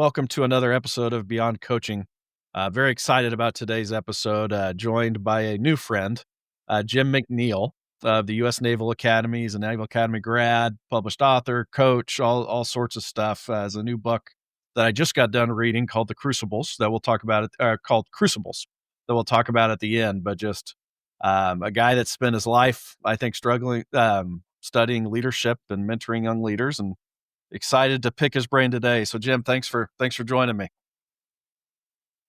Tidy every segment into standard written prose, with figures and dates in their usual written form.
Welcome to another episode of Beyond Coaching. Very excited about today's episode, joined by a new friend, Jim McNeal of the U.S. Naval Academy. He's a Naval Academy grad, published author, coach, all sorts of stuff. Has a new book that I just got done reading called The Crucibles that we'll talk about called Crucibles that we'll talk about at the end. But just a guy that spent his life, I think, struggling, studying leadership and mentoring young leaders, and excited to pick his brain today. So Jim, thanks for joining me.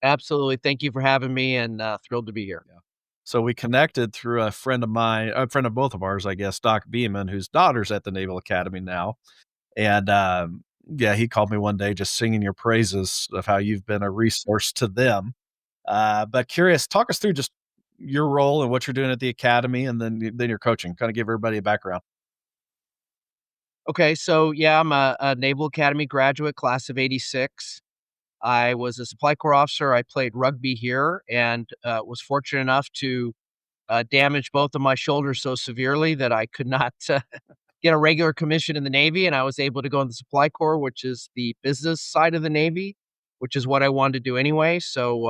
Absolutely. Thank you for having me and thrilled to be here. Yeah. So we connected through a friend of mine, a friend of both of ours, I guess, Doc Beeman, whose daughter's at the Naval Academy now. And yeah, he called me one day just singing your praises of how you've been a resource to them. But curious, talk us through just your role and what you're doing at the academy, and then your coaching. Kind of give everybody a background. Okay. So, yeah, I'm a Naval Academy graduate, class of 86. I was a supply corps officer. I played rugby here and was fortunate enough to damage both of my shoulders so severely that I could not get a regular commission in the Navy. And I was able to go in the supply corps, which is the business side of the Navy, which is what I wanted to do anyway. So,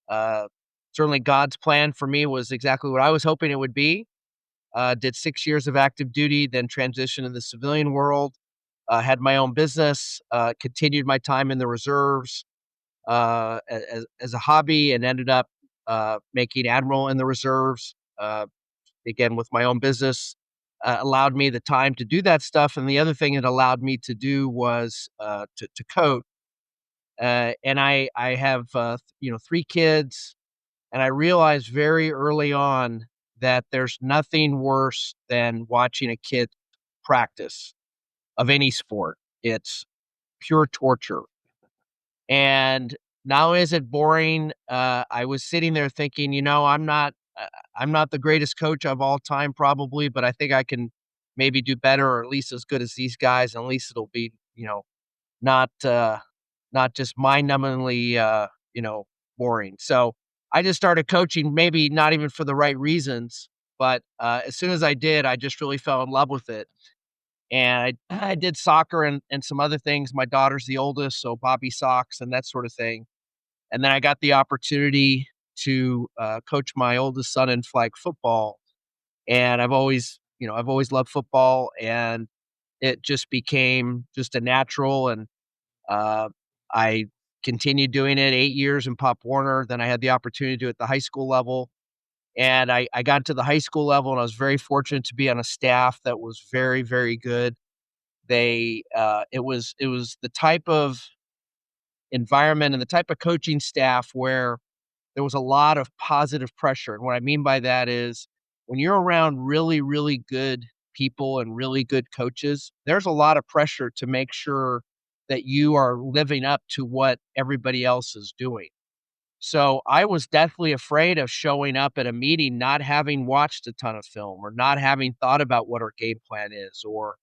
uh, certainly God's plan for me was exactly what I was hoping it would be. Did 6 years of active duty, then transitioned to the civilian world, had my own business, continued my time in the reserves, as a hobby, and ended up, making admiral in the reserves, again, with my own business, allowed me the time to do that stuff, and the other thing it allowed me to do was, to coach, and I have, 3 kids, and I realized very early on that there's nothing worse than watching a kid practice of any sport. It's pure torture. And not only is it boring, I was sitting there thinking, I'm not the greatest coach of all time probably, but I think I can maybe do better or at least as good as these guys. And at least it'll be, not not just mind-numbingly boring. So I just started coaching, maybe not even for the right reasons, but as soon as I did, I just really fell in love with it. And I did soccer and some other things. My daughter's the oldest, so Bobby socks and that sort of thing. And then I got the opportunity to coach my oldest son in flag football. And I've always loved football, and it just became just a natural. And uh, I continued doing it 8 years in Pop Warner. Then I had the opportunity to do it at the high school level. And I got to the high school level, and I was very fortunate to be on a staff that was very, very good. It was the type of environment and the type of coaching staff where there was a lot of positive pressure. And what I mean by that is when you're around really, really good people and really good coaches, there's a lot of pressure to make sure that you are living up to what everybody else is doing. So I was deathly afraid of showing up at a meeting not having watched a ton of film or not having thought about what our game plan is, or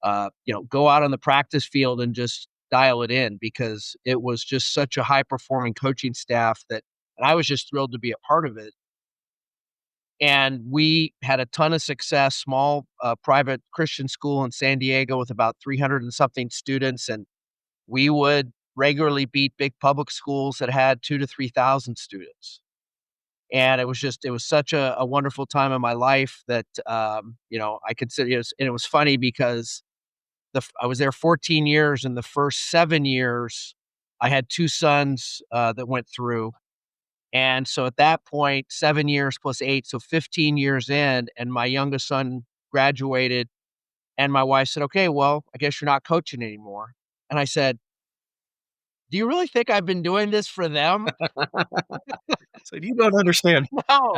go out on the practice field and just dial it in, because it was just such a high performing coaching staff and I was just thrilled to be a part of it. And we had a ton of success, small private Christian school in San Diego with about 300 and something students. And we would regularly beat big public schools that had 2 to 3,000 students. And it was such a wonderful time in my life that, I consider it, and it was funny because I was there 14 years, and the first 7 years, I had 2 sons, that went through, and so at that point, 7 years plus 8, so 15 years in, and my youngest son graduated, and my wife said, "Okay, well, I guess you're not coaching anymore." And I said, "Do you really think I've been doing this for them?" So you don't understand. No,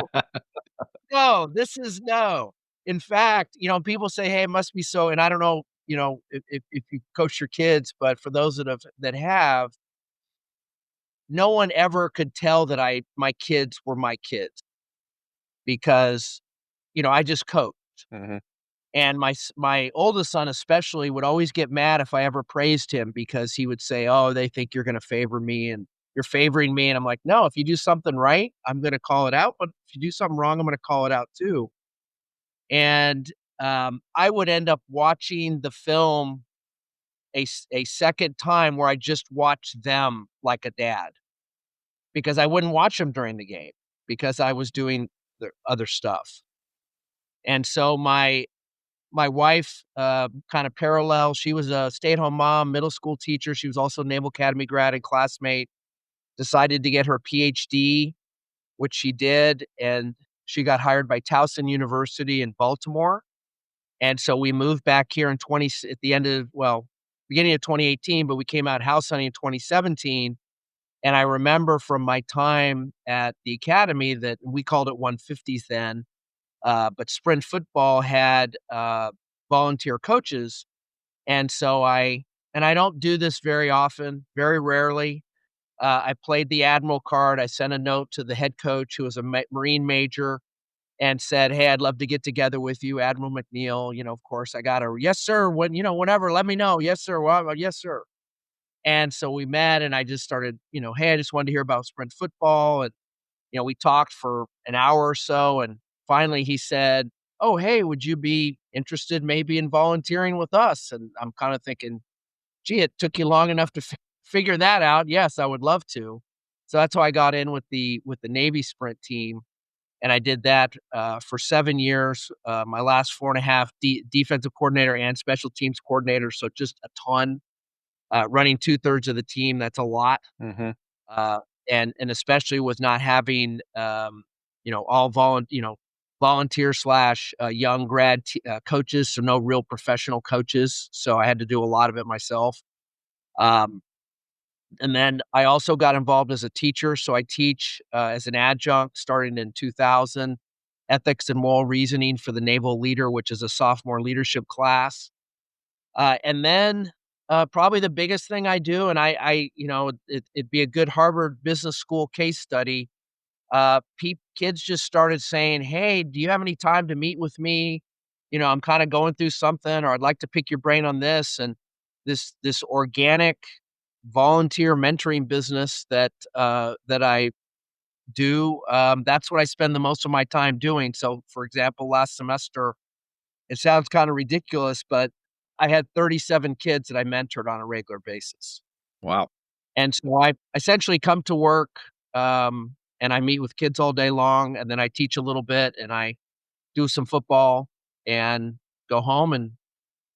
no, this is no. In fact, people say, "Hey, it must be so," and I don't know, if you coach your kids, but for those that have, no one ever could tell that my kids were my kids because, I just coached. Mhm. And my oldest son especially would always get mad if I ever praised him, because he would say, "Oh, they think you're gonna favor me and you're favoring me." And I'm like, "No, if you do something right, I'm gonna call it out, but if you do something wrong, I'm gonna call it out too." And I would end up watching the film a second time where I just watched them like a dad, because I wouldn't watch them during the game because I was doing the other stuff. And so my wife, kind of parallel, she was a stay-at-home mom, middle school teacher. She was also Naval Academy grad and classmate, decided to get her PhD, which she did, and she got hired by Towson University in Baltimore. And so we moved back here in 20 at the end of, well, beginning of 2018, but we came out house hunting in 2017. And I remember from my time at the academy that we called it 150s then, but sprint football had volunteer coaches. And so I don't do this very often, very rarely. I played the admiral card. I sent a note to the head coach, who was a Marine major, and said, "Hey, I'd love to get together with you, Admiral McNeal." Of course, I got a yes, sir. Whenever, let me know. Yes, sir. Well, yes, sir. And so we met, and I just started, hey, I just wanted to hear about sprint football. And, we talked for an hour or so. And finally he said, "Oh, hey, would you be interested maybe in volunteering with us?" And I'm kind of thinking, gee, it took you long enough to figure that out. Yes, I would love to. So that's how I got in with the Navy sprint team. And I did that for 7 years. My last 4.5, defensive coordinator and special teams coordinator. So just a ton, running 2/3 of the team. That's a lot. Mhm. Uh, and especially with not having, all volunteer slash young grad coaches. So no real professional coaches. So I had to do a lot of it myself. Um, and then I also got involved as a teacher. So I teach as an adjunct starting in 2000, ethics and moral reasoning for the naval leader, which is a sophomore leadership class. And then probably the biggest thing I do, and it'd be a good Harvard Business School case study. Kids just started saying, "Hey, do you have any time to meet with me? I'm kind of going through something, or I'd like to pick your brain on this." And this organic volunteer mentoring business that I do, that's what I spend the most of my time doing. So, for example, last semester, it sounds kind of ridiculous, but I had 37 kids that I mentored on a regular basis. Wow. And so I essentially come to work, and I meet with kids all day long, and then I teach a little bit, and I do some football and go home, and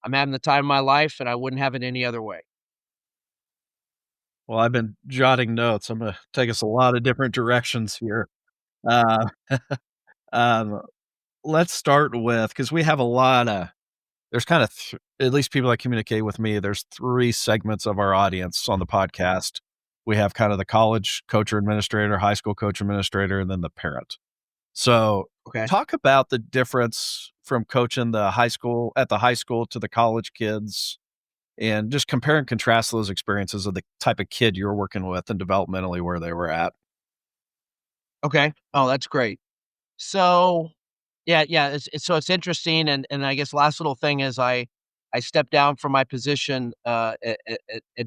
I'm having the time of my life, and I wouldn't have it any other way. Well, I've been jotting notes. I'm gonna take us a lot of different directions here. Uh, um, let's start with, because we have a lot of there's kinda at least people that communicate with me, there's 3 segments of our audience on the podcast. We have kind of the college coach or administrator, high school coach administrator, and then the parent. So, Okay. talk about the difference from coaching the high school to the college kids, and just compare and contrast those experiences of the type of kid you're working with and developmentally where they were at. Okay. Oh, that's great. So, yeah, it's interesting, and I guess last little thing is I stepped down from my position, at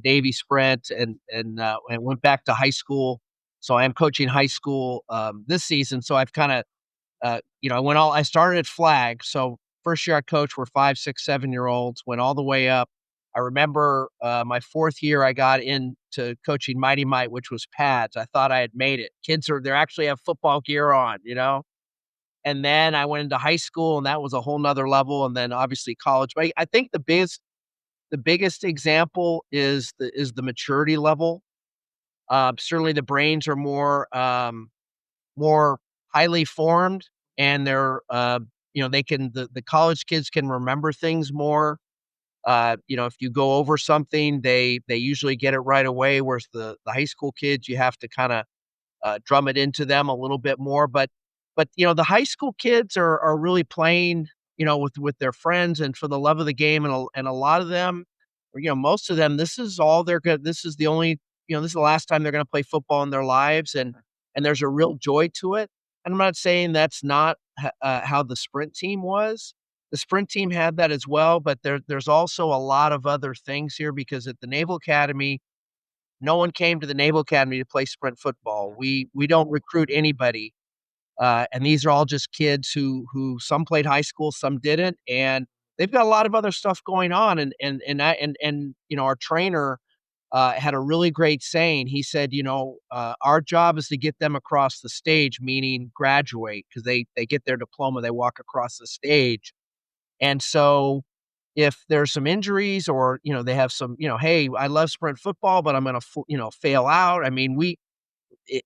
Navy Sprint and went back to high school. So I am coaching high school, this season. So I've kinda, I started at flag. So first year I coached were 5, 6, 7-year-olds, went all the way up. I remember, my 4th year I got into coaching Mighty Might, which was pads. I thought I had made it. They actually have football gear on. And then I went into high school, and that was a whole nother level, and then obviously college. But I think the biggest example is the maturity level. Certainly the brains are more highly formed, and the college kids can remember things more. If you go over something, they usually get it right away, whereas the high school kids, you have to kinda drum it into them a little bit more. But the high school kids are really playing, with their friends and for the love of the game, and a lot of them, or, most of them, this is all they're good. This is the only, this is the last time they're going to play football in their lives, and there's a real joy to it. And I'm not saying that's not how the sprint team was. The sprint team had that as well, but there's also a lot of other things here, because at the Naval Academy, no one came to the Naval Academy to play sprint football. We don't recruit anybody, and these are all just kids who some played high school, some didn't, and they've got a lot of other stuff going on. And our trainer had a really great saying. He said, our job is to get them across the stage, meaning graduate, because they get their diploma, they walk across the stage. And so if there's some injuries or, they have some, hey, I love sprint football, but I'm going to, fail out. I mean,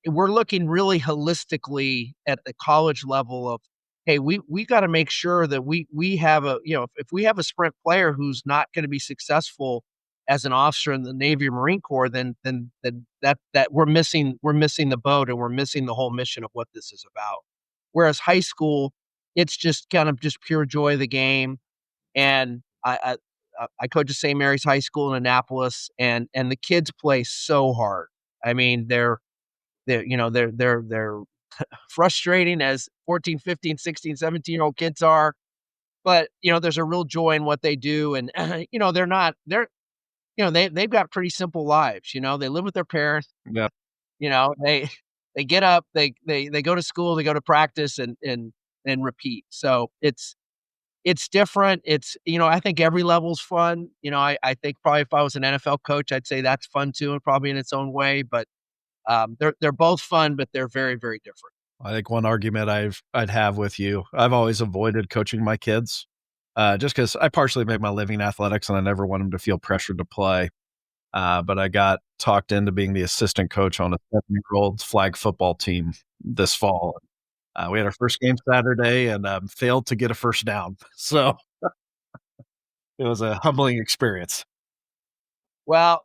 we're looking really holistically at the college level of, hey, we got to make sure that we have if we have a sprint player who's not going to be successful as an officer in the Navy or Marine Corps, then that we're missing the boat, and we're missing the whole mission of what this is about. Whereas high school, it's just kind of just pure joy of the game. And I coach at St. Mary's High School in Annapolis, and the kids play so hard. I mean, they're frustrating as 14, 15, 16, 17-year-old kids are, but, there's a real joy in what they do. And, they've got pretty simple lives. They live with their parents, Yeah. they get up, they go to school, they go to practice, and repeat. So it's different. I think every level's fun. I think probably if I was an NFL coach, I'd say that's fun too, and probably in its own way. But they're both fun, but they're very, very different. I think one argument I'd have with you, I've always avoided coaching my kids, just because I partially make my living in athletics and I never want them to feel pressured to play. But I got talked into being the assistant coach on a 7-year-old's flag football team this fall. We had our first game Saturday and failed to get a first down. So it was a humbling experience. Well,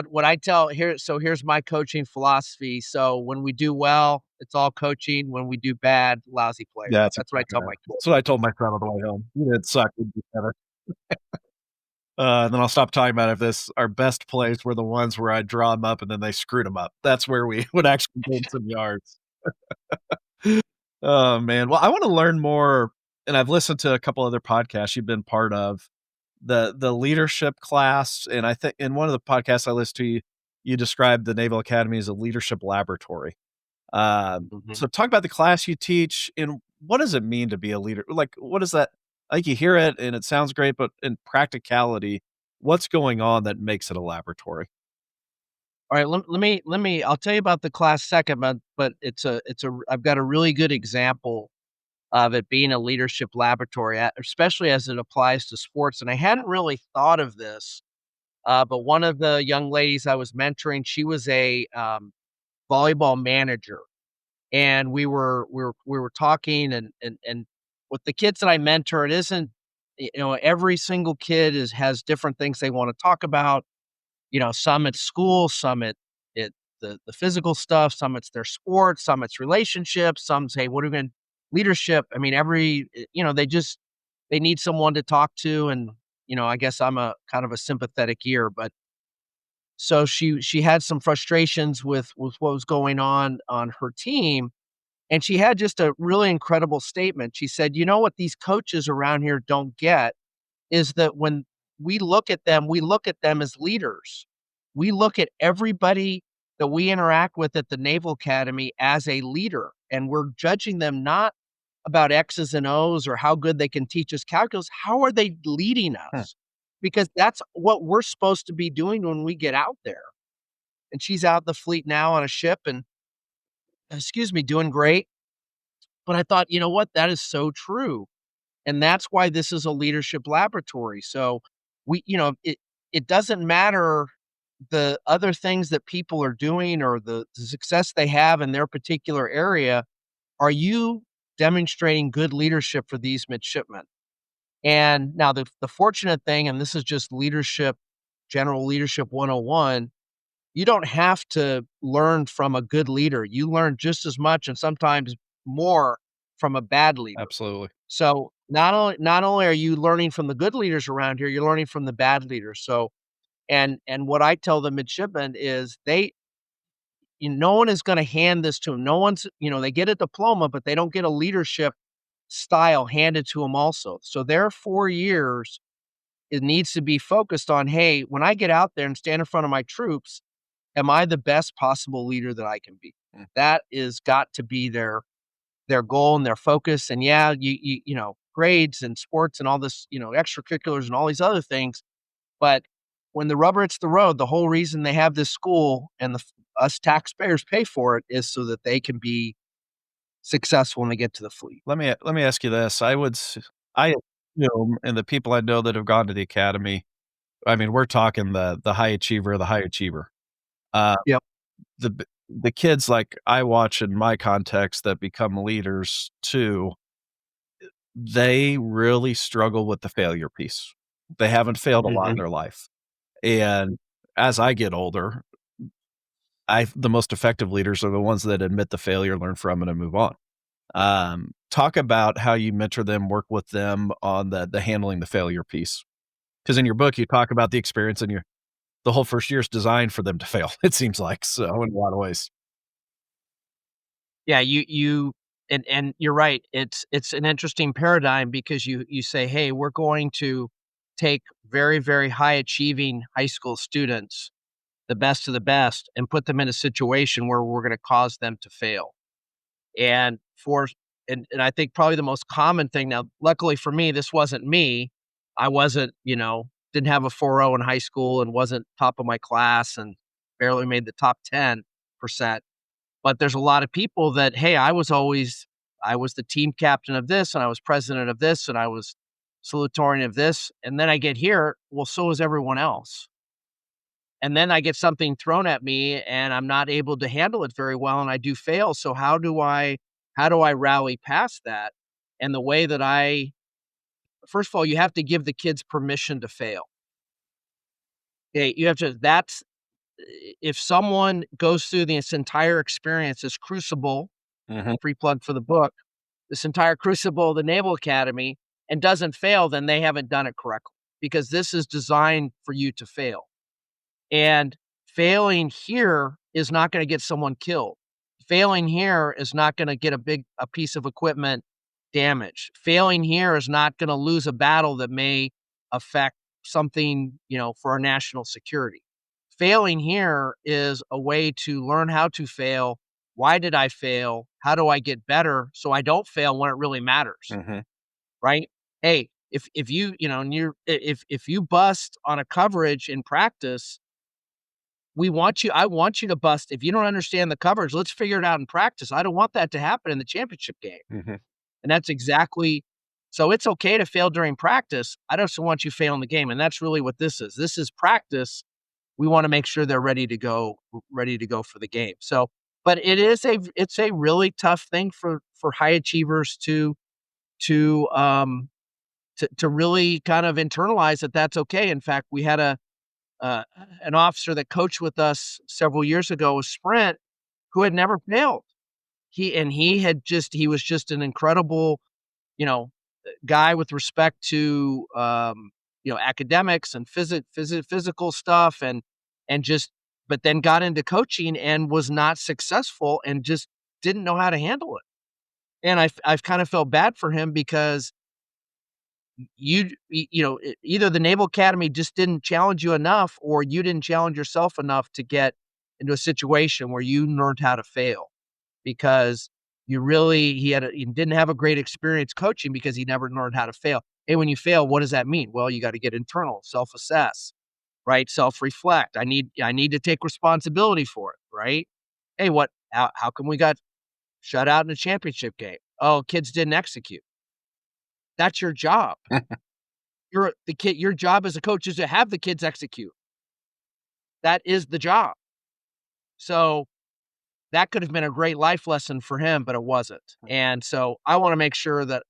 what I tell here, so here's my coaching philosophy. So when we do well, it's all coaching. When we do bad, lousy players. Yeah, that's That's what I tell exactly my right. kids. That's what I told my son on the way home. You didn't suck. We did better. And then I'll stop talking about it if this our best plays were the ones where I draw them up and then they screwed them up. That's where we would actually gain some yards. Oh, man. Well, I wanna learn more, and I've listened to a couple other podcasts you've been part of, the leadership class, and I think in one of the podcasts I listened to, you described the Naval Academy as a leadership laboratory. Mhm. So talk about the class you teach, and what does it mean to be a leader? Like, what is that? Like, you hear it and it sounds great, but in practicality, what's going on that makes it a laboratory? All right, let me. I'll tell you about the class second, but I've got a really good example of it being a leadership laboratory, especially as it applies to sports. And I hadn't really thought of this, but one of the young ladies I was mentoring, she was a volleyball manager, and we were talking, and with the kids that I mentor, it isn't, every single kid has different things they want to talk about. Some it's school, some it the physical stuff, some it's their sports, some it's relationships, some say, "What are we going leadership?" I mean, they need someone to talk to, and I guess I'm a kind of a sympathetic ear. But so she had some frustrations with what was going on her team, and she had just a really incredible statement. She said, "You know what these coaches around here don't get is that when we look at them as leaders. We look at everybody that we interact with at the Naval Academy as a leader, and we're judging them not about X's and O's or how good they can teach us calculus. How are they leading Hmm. us? Because that's what we're supposed to be doing when we get out there." And she's out in the fleet now on a ship and, excuse me, doing great. But I thought, you know what? That is so true. And that's why this is a leadership laboratory. So it doesn't matter the other things that people are doing or the success they have in their particular area. Are you demonstrating good leadership for these midshipmen? And now the fortunate thing, and this is just leadership, general leadership 101, you don't have to learn from a good leader. You learn just as much and sometimes more from a bad leader. Absolutely. So not only are you learning from the good leaders around here, you're learning from the bad leaders. So and what I tell the midshipmen is no one is going to hand this to them. No one's, they get a diploma, but they don't get a leadership style handed to them also. So their 4 years, it needs to be focused on, hey, when I get out there and stand in front of my troops, am I the best possible leader that I can be? Mm. That is got to be their goal and their focus. And yeah, grades and sports and all this, extracurriculars and all these other things. But when the rubber hits the road, the whole reason they have this school and us taxpayers pay for it is so that they can be successful when they get to the fleet. Let me ask you this. I assume, and the people I know that have gone to the academy, I mean, we're talking the high achiever, the high achiever. Uh, Yep. the kids like I watch in my context that become leaders too, they really struggle with the failure piece. They haven't failed a lot in Mhm. their life. And as I get older, the most effective leaders are the ones that admit the failure, learn from it, and move on. Talk about how you mentor them, work with them on the handling the failure piece. Because in your book, you talk about the experience and the whole first year is designed for them to fail, it seems like, so in a lot of ways. Yeah, you and you're right. It's an interesting paradigm because you say, "Hey, we're going to take very, very high achieving high school students, the best of the best, and put them in a situation where we're gonna cause them to fail." And for and I think probably the most common thing now, luckily for me, this wasn't me. I wasn't, didn't have a 4.0 in high school and wasn't top of my class and barely made the top 10%. But there's a lot of people that, hey, I was the team captain of this, and I was president of this, and I was salutatorian of this, and then I get here, well, so is everyone else. And then I get something thrown at me, and I'm not able to handle it very well, and I do fail. So how do I rally past that? And the way that I first of all, you have to give the kids permission to fail. Okay, you have to that's if someone goes through this entire experience, this crucible, Mhm, free plug for the book, this entire crucible of the Naval Academy and doesn't fail, then they haven't done it correctly because this is designed for you to fail. And failing here is not gonna get someone killed. Failing here is not gonna get a piece of equipment damaged. Failing here is not gonna lose a battle that may affect something, for our national security. Failing here is a way to learn how to fail. Why did I fail? How do I get better so I don't fail when it really matters, mhm, right? Hey, if you, and you're if you bust on a coverage in practice, I want you to bust. If you don't understand the coverage, let's figure it out in practice. I don't want that to happen in the championship game. mhm, And that's exactly so it's okay to fail during practice. I just don't want you fail in the game. And that's really what this is. This is practice. We want to make sure they're ready to go for the game. So, but it's a really tough thing for high achievers to to really kind of internalize that that's okay. In fact, we had uh, an officer that coached with us several years ago, a sprint, who had never failed. He was just an incredible, you know, guy with respect to academics and physical stuff and just but then got into coaching and was not successful and just didn't know how to handle it. And I've kind of felt bad for him because either the Naval Academy just didn't challenge you enough or you didn't challenge yourself enough to get into a situation where you learned how to fail because he didn't have a great experience coaching because he never learned how to fail. Hey, when you fail, what does that mean? Well, you got to get internal, self-assess, right? Self-reflect. I need to take responsibility for it, right? Hey, how come we got shut out in a championship game? Oh, kids didn't execute. That's your job. Your job as a coach is to have the kids execute. That is the job. So, that could have been a great life lesson for him, but it wasn't. And so, I wanna make sure that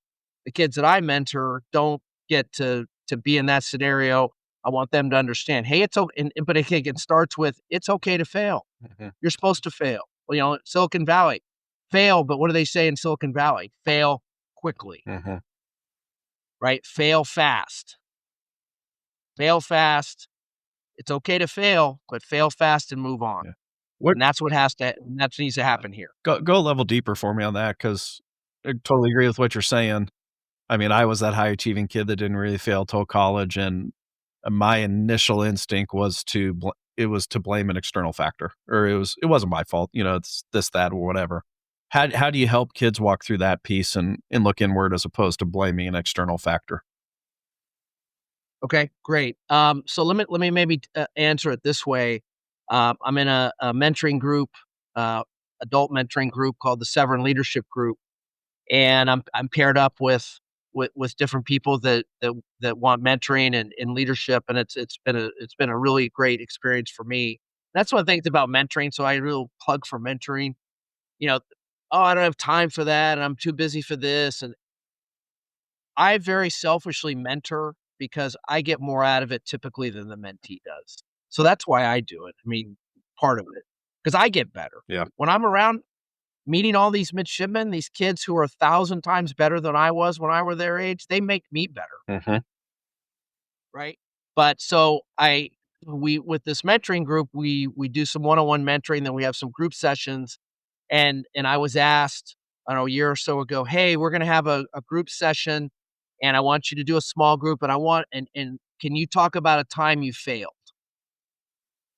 the kids that I mentor don't get to be in that scenario. I want them to understand, "Hey, it's okay." But again, it starts with, "It's okay to fail. mhm, You're supposed to fail." Well, Silicon Valley, fail, but what do they say in Silicon Valley? Fail quickly, mhm, right? Fail fast. Fail fast. It's okay to fail, but fail fast and move on. yeah. What And that needs to happen here. go a level deeper for me on that because I totally agree with what you're saying. I mean, I was that high achieving kid that didn't really fail till college, and my initial instinct was to blame an external factor, or it wasn't my fault, it's this, that, or whatever. How do you help kids walk through that piece and look inward as opposed to blaming an external factor? Okay, great. So let me maybe answer it this way. I'm in a mentoring group, uh, adult mentoring group called the Severin Leadership Group, and I'm paired up with different people that want mentoring and leadership, and it's been a really great experience for me. That's one of the things about mentoring. So I really plug for mentoring. You know, oh, I don't have time for that, and I'm too busy for this, and I very selfishly mentor because I get more out of it typically than the mentee does. So that's why I do it. I mean, part of it, because I get better. Yeah. When I'm around meeting all these midshipmen, these kids who are 1,000 times better than I was when I were their age, they make me better, Mhm. right? But so we with this mentoring group, we do some one-on-one mentoring, then we have some group sessions, and I was asked, I don't know, a year or so ago, "Hey, we're gonna have a group session, and I want you to do a small group, and I want and can you talk about a time you failed?"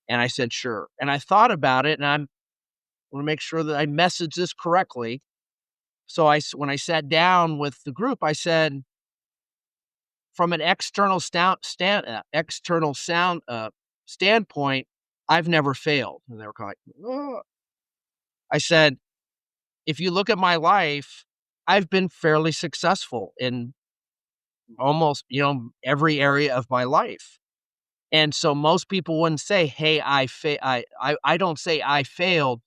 And I said, "Sure." And I thought about it, and I wanna make sure that I message this correctly. So when I sat down with the group, I said, "From an external sound standpoint, I've never failed." And they were kinda like, "Ugh." I said, "If you look at my life, I've been fairly successful in almost, every area of my life." And so most people wouldn't say, "Hey, I don't say I failed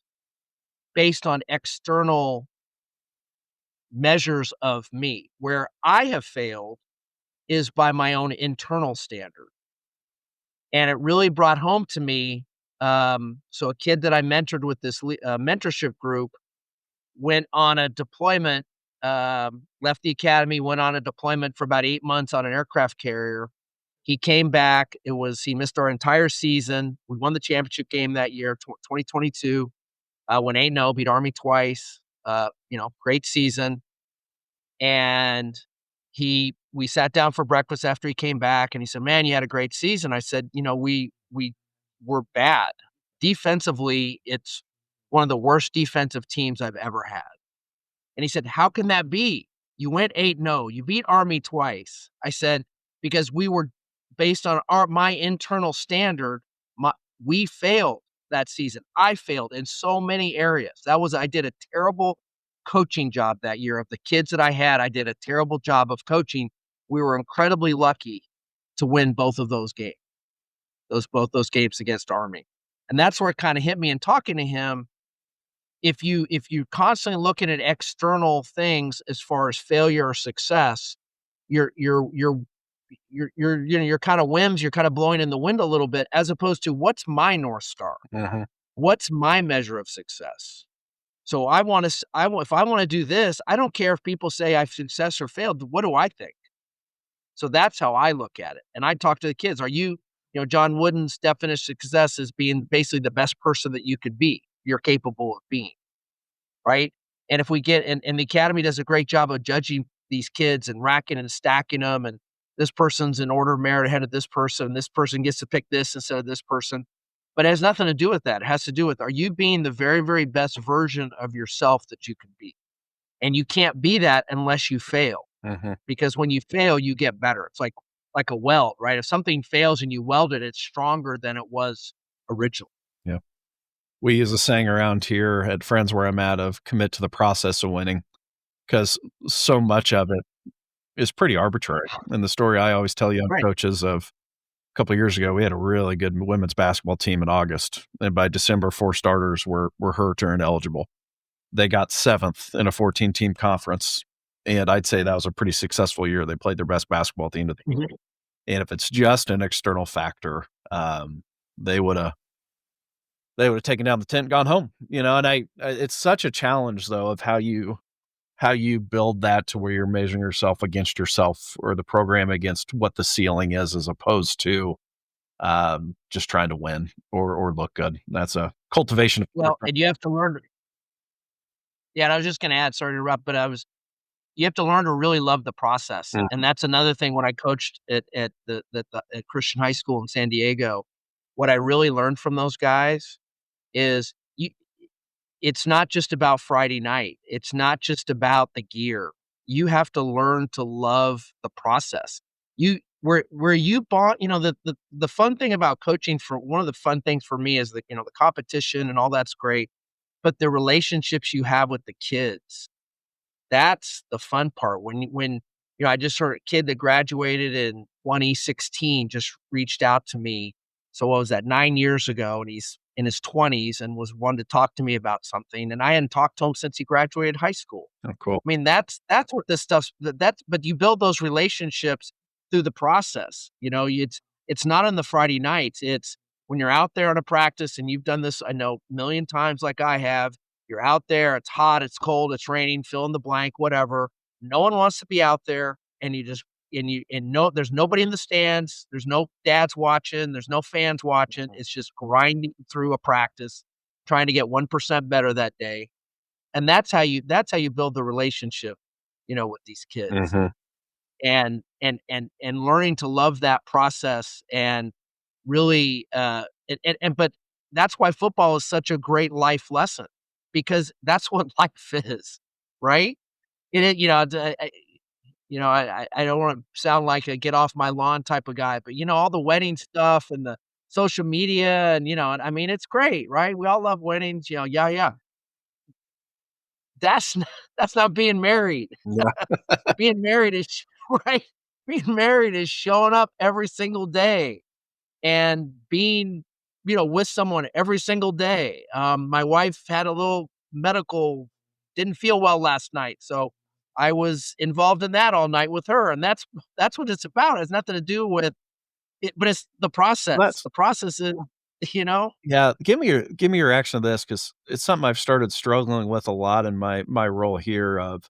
based on external measures of me. Where I have failed is by my own internal standard." And it really brought home to me, so a kid that I mentored with this mentorship group went on a deployment, left the academy, went on a deployment for about 8 months on an aircraft carrier. He came back. He missed our entire season. We won the championship game that year, 2022. Went 8-0, beat Army twice. Great season. And we sat down for breakfast after he came back, and he said, "Man, you had a great season." I said, "We were bad. Defensively, it's one of the worst defensive teams I've ever had." And he said, "How can that be? You went 8-0. You beat Army twice." I said, "Because we were based on my internal standard, my we failed that season. I failed in so many areas. I did a terrible coaching job that year of the kids that I had. I did a terrible job of coaching. We were incredibly lucky to win both of those games, both those games against Army." And that's where it kind of hit me in talking to him. If you constantly looking at external things as far as failure or success, your kind of whims, you're kind of blowing in the wind a little bit, as opposed to what's my North Star? Mhm. What's my measure of success? So if I want to do this, I don't care if people say I've success or failed. What do I think? So that's how I look at it. And I talk to the kids. John Wooden's definition of success is being basically the best person that you could be, you're capable of being. Right? And if we get and the academy does a great job of judging these kids and racking and stacking them, and this person's in order of merit ahead of this person gets to pick this instead of this person. But it has nothing to do with that. It has to do with, are you being the very, very best version of yourself that you can be? And you can't be that unless you fail. Mhm. Because when you fail, you get better. It's like a weld, right? If something fails and you weld it, it's stronger than it was originally. Yeah. We use a saying around here at Friends where I'm at of commit to the process of winning, because so much of it is pretty arbitrary. And the story I always tell young Right. coaches of a couple of years ago, we had a really good women's basketball team in August, and by December, 4 starters were hurt or ineligible. They got 7th in a 14-team conference, and I'd say that was a pretty successful year. They played their best basketball team of the year. Mhm. And if it's just an external factor, they woulda they would've taken down the tent and gone home, and it's such a challenge, though, of how you build that to where you're measuring yourself against yourself or the program against what the ceiling is as opposed to, just trying to win or look good. That's a cultivation of Well, character. and you have to learn. Yeah, and I was just gonna add, sorry to interrupt, but you have to learn to really love the process, Mm, and that's another thing when I coached at Christian high school in San Diego. What I really learned from those guys is it's not just about Friday night. It's not just about the gear. You have to learn to love the process. You where you bond, the fun thing about coaching, for one of the fun things for me is the competition and all that's great, but the relationships you have with the kids. That's the fun part. I just heard a kid that graduated in 2016 just reached out to me. So what was that, 9 years ago, and he's in his 20s and was wanting to talk to me about something, and I hadn't talked to him since he graduated high school. Oh, cool. I mean, that's what this stuff's that's but you build those relationships through the process, it's not on the Friday nights, it's when you're out there on a practice, and you've done this, I know, a million times like I have. You're out there, it's hot, it's cold, it's raining, fill in the blank, whatever. No one wants to be out there, and no, there's nobody in the stands, there's no dads watching, there's no fans watching, Mhm. it's just grinding through a practice, trying to get 1% better that day. And that's how you build the relationship, with these kids, Mhm. and learning to love that process, and really, but that's why football is such a great life lesson, because that's what life is, right? I don't wanna sound like a get off my lawn type of guy, but, all the wedding stuff and the social media, and I mean, it's great, right? We all love weddings, yeah, yeah. That's not that's not being married. Yeah. Being married is right? Being married is showing up every single day and being, with someone every single day. My wife had a little medical didn't feel well last night, so I was involved in that all night with her, and that's what it's about. It has nothing to do with it, but it's the process. That's The process is, you know? Yeah, give me your reaction to this, because it's something I've started struggling with a lot in my role here of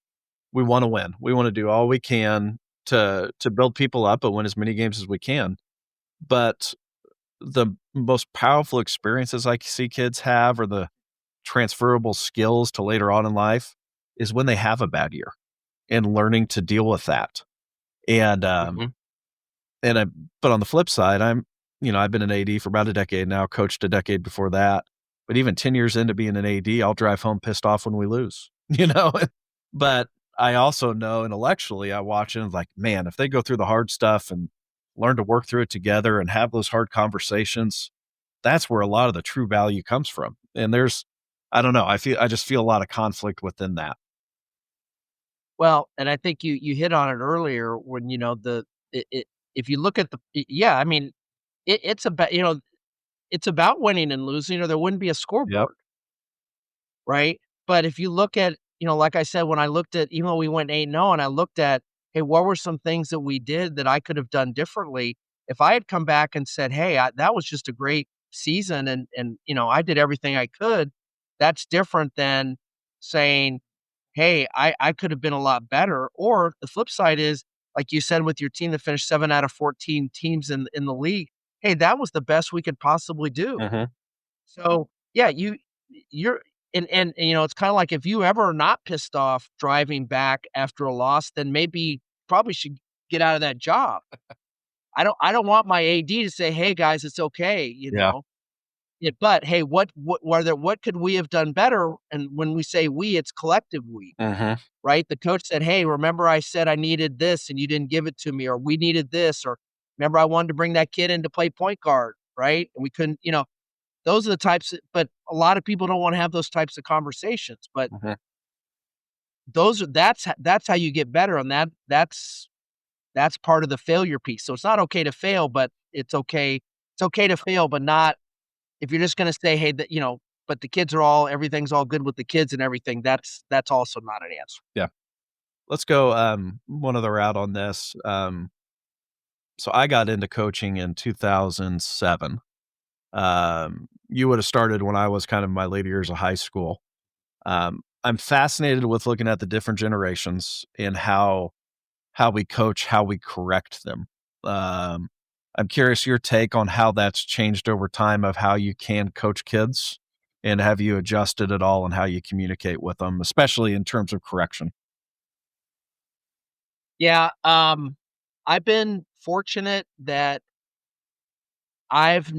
we wanna win. We wanna do all we can to build people up and win as many games as we can. But the most powerful experiences I see kids have, or the transferable skills to later on in life, is when they have a bad year and learning to deal with that. And, Mhm. and I but on the flip side, I've been an AD for about a decade now, coached a decade before that. But even 10 years into being an AD, I'll drive home pissed off when we lose, you know? But I also know intellectually, I watch it and like, man, if they go through the hard stuff and learn to work through it together and have those hard conversations, that's where a lot of the true value comes from. And I don't know, I just feel a lot of conflict within that. Well, and I think you hit on it earlier when, if you look at yeah, I mean, it's about winning and losing, or there wouldn't be a Yep. scoreboard, right? But if you look at, like I said, when I looked at, even though we went 8-0, and I looked at, hey, what were some things that we did that I could have done differently? If I had come back and said, hey, that was just a great season, and I did everything I could, that's different than saying, hey, I could have been a lot better. Or the flip side is, like you said, with your team that finished 7 out of 14 teams in the league, hey, that was the best we could possibly do. Mhm. So, yeah, you're it's kinda like, if you ever are not pissed off driving back after a loss, then maybe probably should get out of that job. I don't want my AD to say, "Hey, guys, it's okay," you Yeah. know? Yeah, but, hey, what could we have done better? And when we say "we," it's collective "we." Mhm. Right? The coach said, "Hey, remember I said I needed this and you didn't give it to me," or "We needed this," or "Remember I wanted to bring that kid in to play point guard," right? And we couldn't, those are the types but a lot of people don't wanna have those types of conversations, but Mhm. that's how you get better, and that's part of the failure piece. So it's not okay to fail, but it's okay to fail, but not if you're just gonna say, "Hey, but the kids are everything's all good with the kids and everything," that's also not an answer. Yeah. Let's go, one other route on this. So I got into coaching in 2007. You would have started when I was kind of in my later years of high school. I'm fascinated with looking at the different generations and how we coach, how we correct them. Um, I'm curious your take on how that's changed over time of how you can coach kids, and have you adjusted at all on how you communicate with them, especially in terms of correction? Yeah, I've been fortunate that I've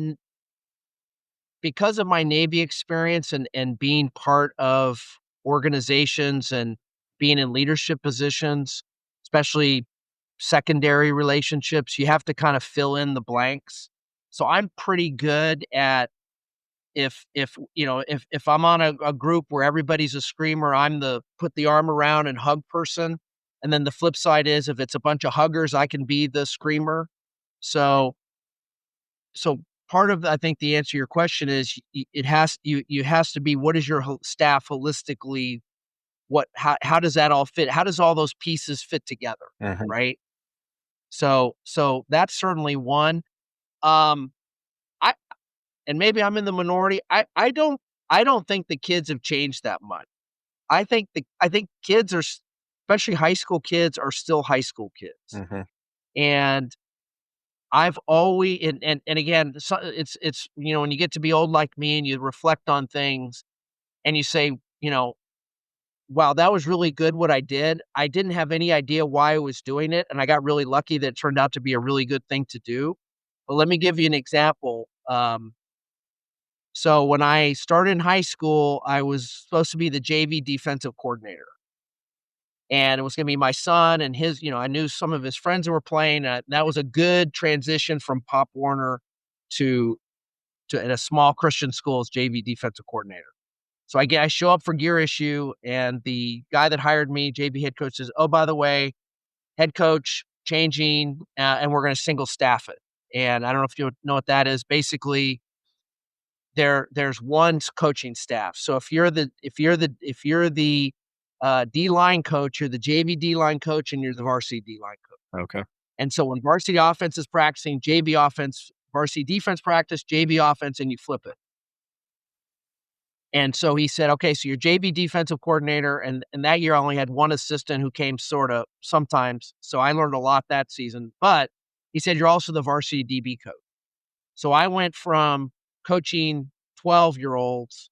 because of my Navy experience and being part of organizations and being in leadership positions, especially secondary relationships, you have to kind of fill in the blanks. So I'm pretty good at if I'm on a group where everybody's a screamer, I'm the put the arm around and hug person. And then the flip side is if it's a bunch of huggers, I can be the screamer. So so part of I think the answer to your question is it has to be what is your staff holistically, how does that all fit? How does all those pieces fit together, Mhm. right? So that's certainly one. Um, I and maybe I'm in the minority. I don't think the kids have changed that much. I think kids especially high school kids are still high school kids. Mhm. And I've always and again, so it's when you get to be old like me and you reflect on things and you say, wow, that was really good what I did. I didn't have any idea why I was doing it, and I got really lucky that it turned out to be a really good thing to do. But let me give you an example. So when I started in high school, I was supposed to be the JV defensive coordinator. And it was gonna be my son and I knew some of his friends that were playing. That was a good transition from Pop Warner to at a small Christian school as JV defensive coordinator. So I show up for gear issue, and the guy that hired me, JV head coach, says, "Oh, by the way, head coach changing, and we're gonna single staff it." And I don't know if you know what that is. Basically, there's one coaching staff. So if you're the D line coach, you're the JV D line coach, and you're the varsity D line coach. Okay. And so when varsity offense is practicing, JV offense, varsity defense practice, JV offense, and you flip it. And so he said, "Okay, so you're JV defensive coordinator," and that year I only had one assistant who came sorta sometimes, so I learned a lot that season, but he said, "You're also the varsity DB coach." So I went from coaching 12-year-olds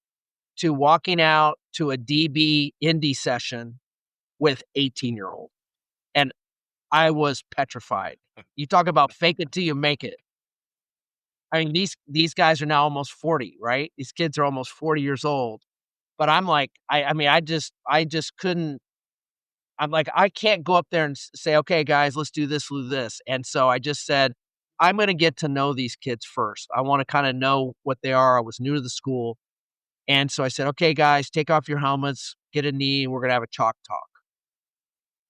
to walking out to a DB indie session with 18-year-olds, and I was petrified. You talk about fake it till you make it. I mean, these guys are now almost 40, right? These kids are almost 40 years old. But I'm like, I mean, I just couldn't. I'm like, I can't go up there and say, "Okay, guys, let's do this." And so I just said, "I'm gonna get to know these kids first. I wanna kinda know what they are." I was new to the school. And so I said, "Okay, guys, take off your helmets, get a knee, and we're gonna have a chalk talk."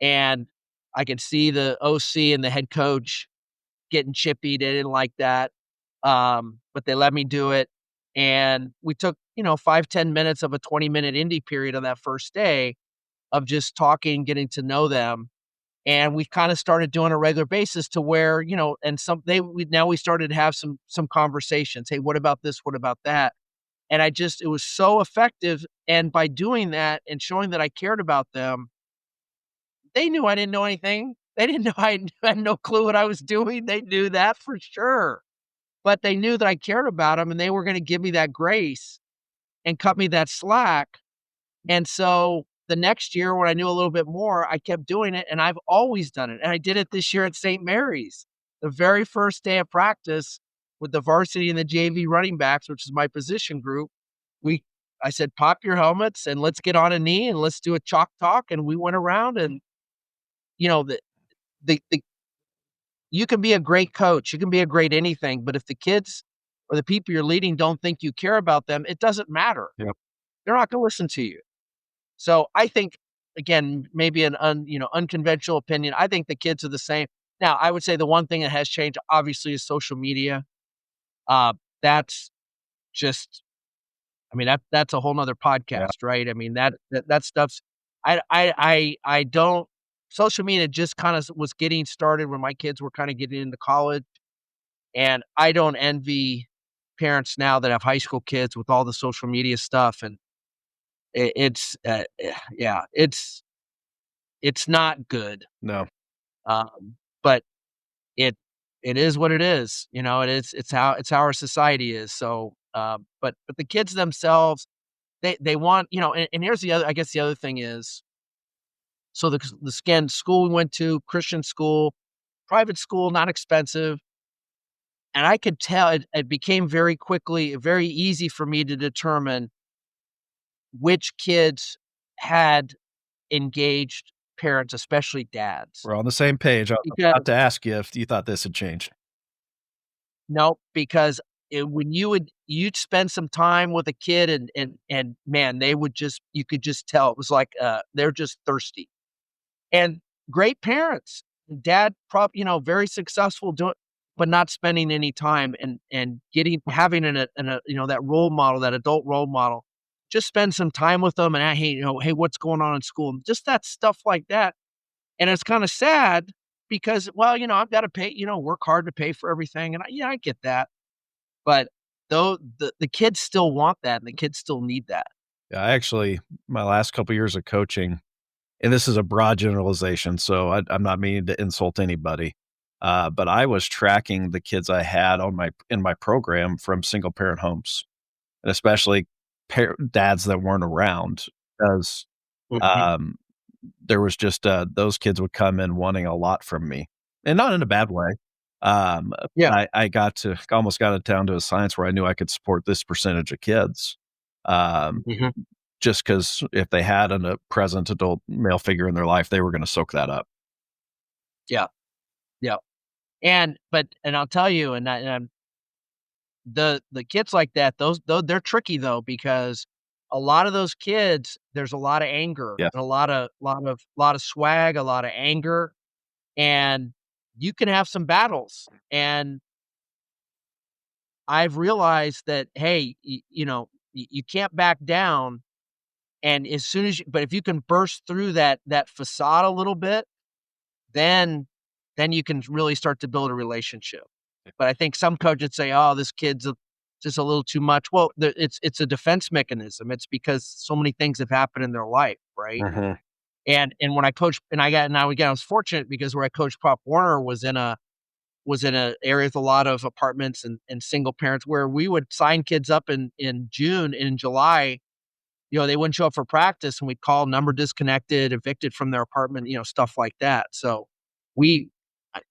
And I could see the OC and the head coach getting chippy. They didn't like that. But they let me do it. And we took, 5-10 minutes of a 20-minute indie period on that first day of just talking, getting to know them. And we kind of started doing a regular basis to where, and we started to have some conversations. Hey, what about this? What about that? And it was so effective. And by doing that and showing that I cared about them, they knew I didn't know anything. They didn't know I had no clue what I was doing. They knew that for sure. But they knew that I cared about them and they were going to give me that grace and cut me that slack. And so the next year when I knew a little bit more, I kept doing it and I've always done it. And I did it this year at St. Mary's. The very first day of practice with the varsity and the JV running backs, which is my position group, we I said, "Pop your helmets and let's get on a knee and let's do a chalk talk." And we went around and you know, the you can be a great coach, you can be a great anything, but if the kids or the people you're leading don't think you care about them, it doesn't matter. Yep. They're not gonna listen to you. So I think, again, maybe an unconventional opinion. I think the kids are the same. Now, I would say the one thing that has changed obviously is social media. That's just I mean, that's a whole nother Yeah. podcast, right? I mean, that stuff's I don't social media just kinda was getting started when my kids were kinda getting into college, and I don't envy parents now that have high school kids with all the social media stuff, and yeah, it's not good, No. but it it is what it is, it's how our society is, so, but the kids themselves, they want and here's the other I guess the other thing is, so the skin school we went to, Christian school, private school, not expensive, and I could tell it became very easy for me to determine which kids had engaged parents, especially dads. We're on the same page. I was Because about to ask you if you thought this had changed. Nope, because when you'd spend some time with a kid and man, they would just you could just tell it was like, they're just thirsty. And great parents. Dad very successful doing but not spending any time and having that role model, that adult role model. Just spend some time with them and, "Hey, hey, what's going on in school?" And just that stuff like that. And it's kinda sad because, well, I've gotta pay work hard to pay for everything, and I get that. But though the kids still want that, and the kids still need that. Yeah, I actually my last couple years of coaching, and this is a broad generalization, so I'm not meaning to insult anybody, but I was tracking the kids I had on my in my program from single parent homes, and especially dads that weren't around, because Mhm. um, there was just those kids would come in wanting a lot from me, and not in a bad way. Yeah. I almost got it down to a science where I knew I could support this percentage of kids. Um, Mhm. just because if they had a present adult male figure in their life, they were gonna soak that up. Yeah. Yeah. And I'll tell you, the kids like that, they're tricky though, because a lot of those kids, there's a lot of anger Yes. and a lot of swag, a lot of anger, and you can have some battles. And I've realized that, hey, you can't back down. And as soon as but if you can burst through that facade a little bit, then you can really start to build a relationship. But I think some coaches say, "Oh, this kid's just a little too much." Well, it's a defense mechanism. It's because so many things have happened in their life, right? Mhm. And when I coached, and I got now again, I was fortunate because where I coached Pop Warner was in a area with a lot of apartments and single parents, where we would sign kids up in June and in July. They wouldn't show up for practice, and we'd call number disconnected, evicted from their apartment, stuff like that. So we I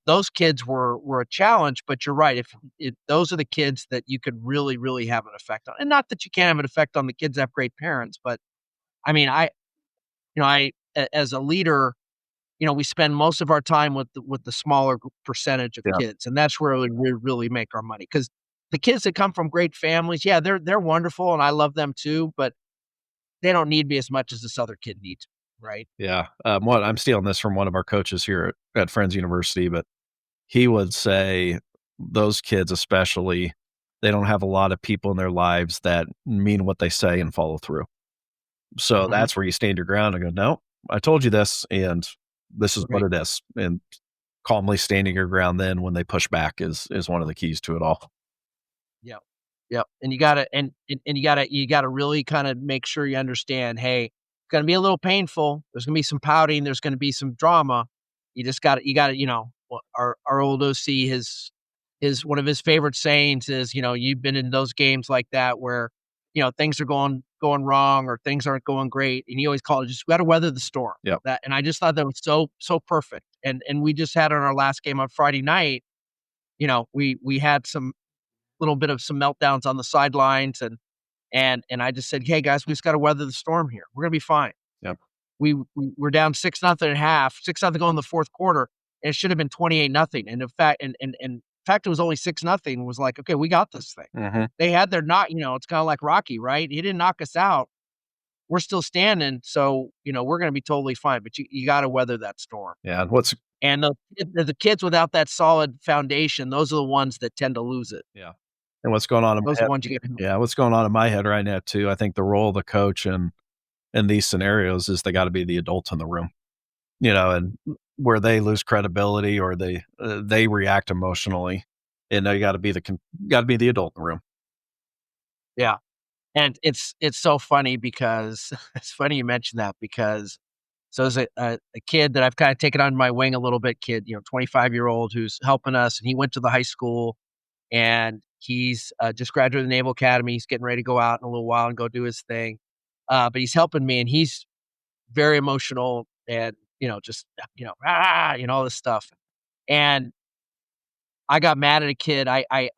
those kids were a challenge, but you're right. If those are the kids that you could really, really have an effect on. And not that you can't have an effect on the kids that have great parents, but I mean, as a leader, we spend most of our time with the smaller percentage of Yeah. kids, and that's where we really make our money. Because the kids that come from great families, yeah, they're wonderful, and I love them too, but they don't need me as much as this other kid needs me, right? Yeah. What I'm stealing this from one of our coaches here at Friends University, but he would say those kids especially, they don't have a lot of people in their lives that mean what they say and follow through. So Mhm. that's where you stand your ground and go, "No, I told you this, and this is what Right. it is." And calmly standing your ground then when they push back is one of the keys to it all. Yep. Yep. And you gotta and you gotta really kinda make sure you understand, hey, it's gonna be a little painful. There's gonna be some pouting, there's gonna be some drama. You gotta, our old OC, his one of his favorite sayings is, "You've been in those games like that where, things are going wrong or things aren't going great," and he always called it, "Just gotta weather the storm." Yep. And I just thought that was so perfect. And we just had on our last game on Friday night, we had some little bit of some meltdowns on the sidelines, and I just said, "Hey guys, we just got to weather the storm here. We're gonna be fine." Yep. We're down 6-0 at half, 6-0 going in the fourth quarter, and it should have been 28-0. And in fact, it was only 6-0. Was like, okay, we got this thing. Mhm. They had their knock. It's kind of like Rocky, right? He didn't knock us out. We're still standing, so we're gonna be totally fine. But you got to weather that storm. Yeah, and what's And the kids without that solid foundation, those are the ones that tend to lose it. yeah, and what's going on in Those my are the head ones you get. yeah, what's going on in my head right now too, I think the role of the coach in these scenarios is they gotta be the adults in the room, and where they lose credibility or they react emotionally, you gotta be the adult in the room. Yeah. And it's so funny because it's funny you mentioned that because so there's a kid that I've kinda taken under my wing a little bit, 25-year-old who's helping us, and he went to the high school, and he's, just graduated the Naval Academy. He's getting ready to go out in a little while and go do his thing. But he's helping me, and he's very emotional and, just, "Ah," all this stuff. And I got mad at a kid. I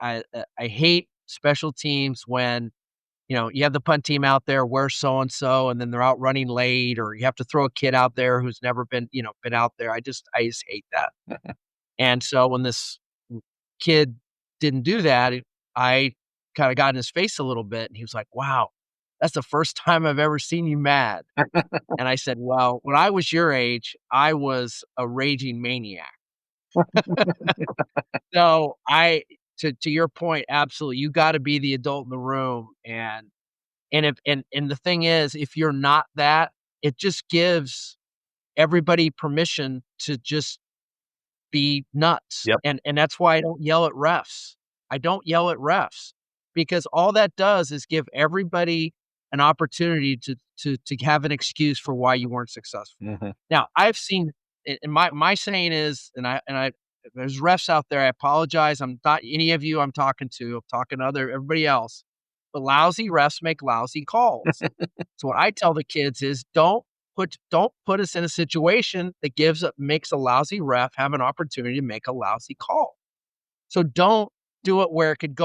hate special teams when, you have the punt team out there, where's so and so, and then they're out running late, or you have to throw a kid out there who's never been out there. I just hate that. And so when this kid didn't do that, I kind of got in his face a little bit, and he was like, "Wow, that's the first time I've ever seen you mad." And I said, "Well, when I was your age, I was a raging maniac." So to your point, absolutely, you got to be the adult in the room, and the thing is, if you're not that, it just gives everybody permission to just be nuts. Yep. And that's why I don't yell at refs. I don't yell at refs because all that does is give everybody an opportunity to have an excuse for why you weren't successful. Mhm. Now, I've seen and my saying is, and I there's refs out there, I apologize. I'm not any of you I'm talking to. I'm talking to everybody else. But lousy refs make lousy calls. So what I tell the kids is don't put us in a situation that makes a lousy ref have an opportunity to make a lousy call. So don't do it where could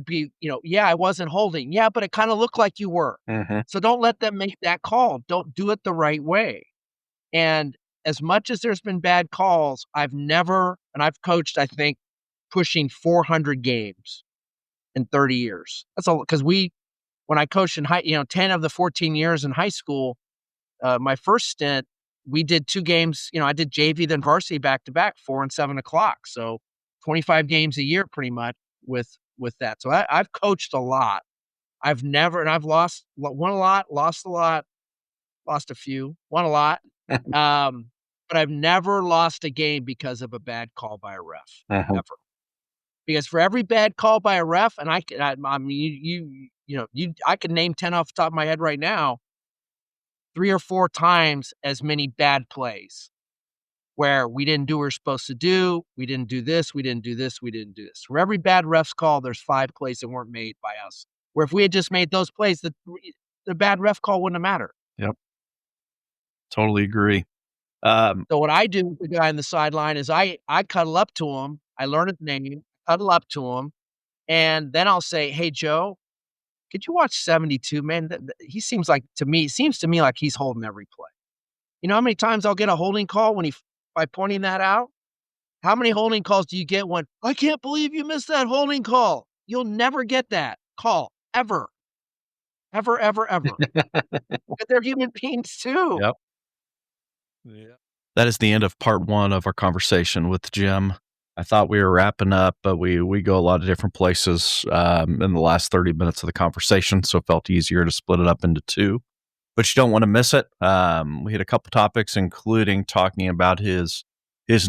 be, yeah, I wasn't holding. Yeah, but it kind of looked like you were. Mhm. So don't let them make that call. Don't do it the right way. And as much as there's been bad calls, I've coached, I think, pushing 400 games in 30 years. That's all because when I coached in 10 of the 14 years in high school, my first stint, we did 2 games, I did JV then varsity back to back, 4 and 7 o'clock. So 25 games a year pretty much with that. So I've coached a lot. I've won a lot, lost a lot, lost a few, won a lot. But I've never lost a game because of a bad call by a ref, Mhm. ever. Because for every bad call by a ref, and I mean, I could name 10 off the top of my head right now, 3 or 4 times as many bad plays where we didn't do what we're supposed to do. We didn't do this. We didn't do this. We didn't do this. For every bad ref's call, there's 5 plays that weren't made by us. Where if we had just made those plays, the bad ref call wouldn't have mattered. Yep. Totally agree. Um, So what I do with the guy on the sideline is I cuddle up to him. I learn his name, cuddle up to him, and then I'll say, "Hey, Joe, could you watch 72? Man, he seems like to me, it seems to me like he's holding every play." You know how many times I'll get a holding call by pointing that out? How many holding calls do you get when, "I can't believe you missed that holding call." You'll never get that call ever, ever, ever, ever. But they're human beings too. yep. Yeah. That is the end of part 1 of our conversation with Jim. I thought we were wrapping up, but we go a lot of different places in the last 30 minutes of the conversation, so it felt easier to split it up into 2. But you don't want to miss it. We hit a couple topics, including talking about his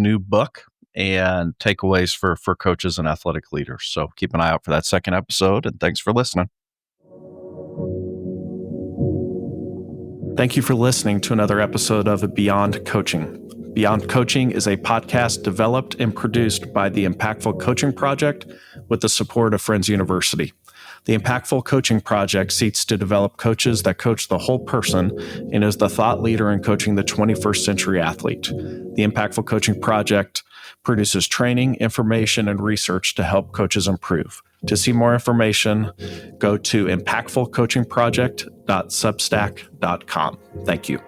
new book and takeaways for coaches and athletic leaders. So keep an eye out for that second episode, and thanks for listening. Thank you for listening to another episode of Beyond Coaching. Beyond Coaching is a podcast developed and produced by the Impactful Coaching Project with the support of Friends University. The Impactful Coaching Project seeks to develop coaches that coach the whole person and is the thought leader in coaching the 21st century athlete. The Impactful Coaching Project produces training, information, and research to help coaches improve. To see more information, go to impactfulcoachingproject.substack.com. Thank you.